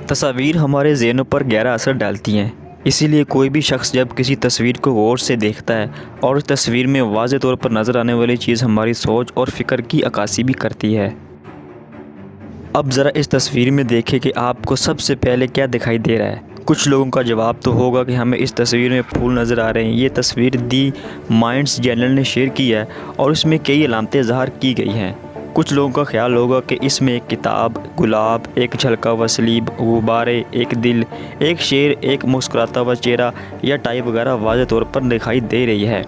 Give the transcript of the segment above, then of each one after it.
तस्वीर हमारे ज़हनों पर गहरा असर डालती हैं। इसीलिए कोई भी शख्स जब किसी तस्वीर को गौर से देखता है और उस तस्वीर में वाज़े तौर पर नज़र आने वाली चीज़ हमारी सोच और फ़िक्र की अक्कासी भी करती है। अब ज़रा इस तस्वीर में देखें कि आपको सबसे पहले क्या दिखाई दे रहा है। कुछ लोगों का जवाब तो होगा कि हमें इस तस्वीर में फूल नज़र आ रहे हैं। ये तस्वीर दी माइंड्स जर्नल ने शेयर की है और इसमें कई अलामतें ज़ाहिर की गई हैं। कुछ लोगों का ख्याल होगा कि इसमें एक किताब, गुलाब, एक झलका हुआ सलीब, गुब्बारे, एक दिल, एक शेर, एक मुस्कुराता हुआ चेहरा या टाई वगैरह वाज़े तौर पर दिखाई दे रही है।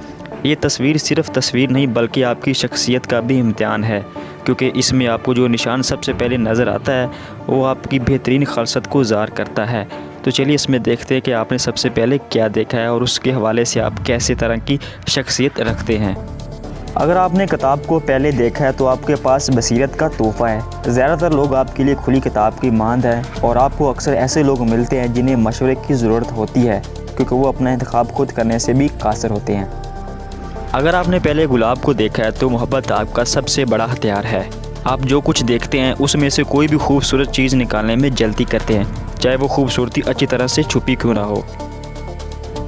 ये तस्वीर सिर्फ़ तस्वीर नहीं बल्कि आपकी शख्सियत का भी इम्तिहान है, क्योंकि इसमें आपको जो निशान सबसे पहले नज़र आता है वो आपकी बेहतरीन खलसत को ज़ाहिर करता है। तो चलिए इसमें देखते हैं कि आपने सबसे पहले क्या देखा है और उसके हवाले से आप कैसे तरह की शख्सियत रखते हैं। अगर आपने किताब को पहले देखा है तो आपके पास बसीरत का तोहफ़ा है। ज़्यादातर लोग आपके लिए खुली किताब की मांद है और आपको अक्सर ऐसे लोग मिलते हैं जिन्हें मशवरे की ज़रूरत होती है, क्योंकि वो अपना इंतखाब खुद करने से भी कासिर होते हैं। अगर आपने पहले गुलाब को देखा है तो मोहब्बत आपका सबसे बड़ा हथियार है। आप जो कुछ देखते हैं उसमें से कोई भी खूबसूरत चीज़ निकालने में जल्दी करते हैं, चाहे वो खूबसूरती अच्छी तरह से छुपी क्यों ना हो।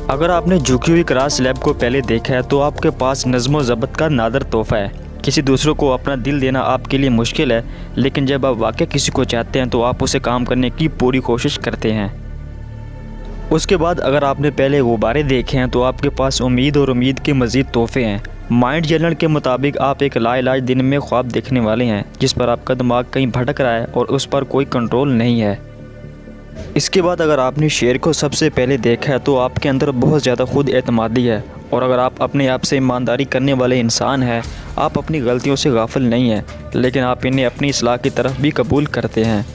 अगर आपने झुकी हुई क्रास स्लैब को पहले देखा है तो आपके पास नज़्म ज़ब्त का नादर तोहफ़ा है। किसी दूसरों को अपना दिल देना आपके लिए मुश्किल है, लेकिन जब आप वाकई किसी को चाहते हैं तो आप उसे काम करने की पूरी कोशिश करते हैं। उसके बाद अगर आपने पहले गुब्बारे देखे हैं तो आपके पास उम्मीद और उम्मीद के मज़ीद तोहफ़े हैं। माइंड जर्नल के मुताबिक आप एक लाइलाज दिन में ख्वाब देखने वाले हैं जिस पर आपका दिमाग कहीं भटक रहा है और उस पर कोई कंट्रोल नहीं है। इसके बाद अगर आपने शेर को सबसे पहले देखा है तो आपके अंदर बहुत ज़्यादा खुद एतमादी है, और अगर आप अपने आप से ईमानदारी करने वाले इंसान हैं, आप अपनी गलतियों से गाफिल नहीं हैं, लेकिन आप इन्हें अपनी इस्लाह की तरफ भी कबूल करते हैं।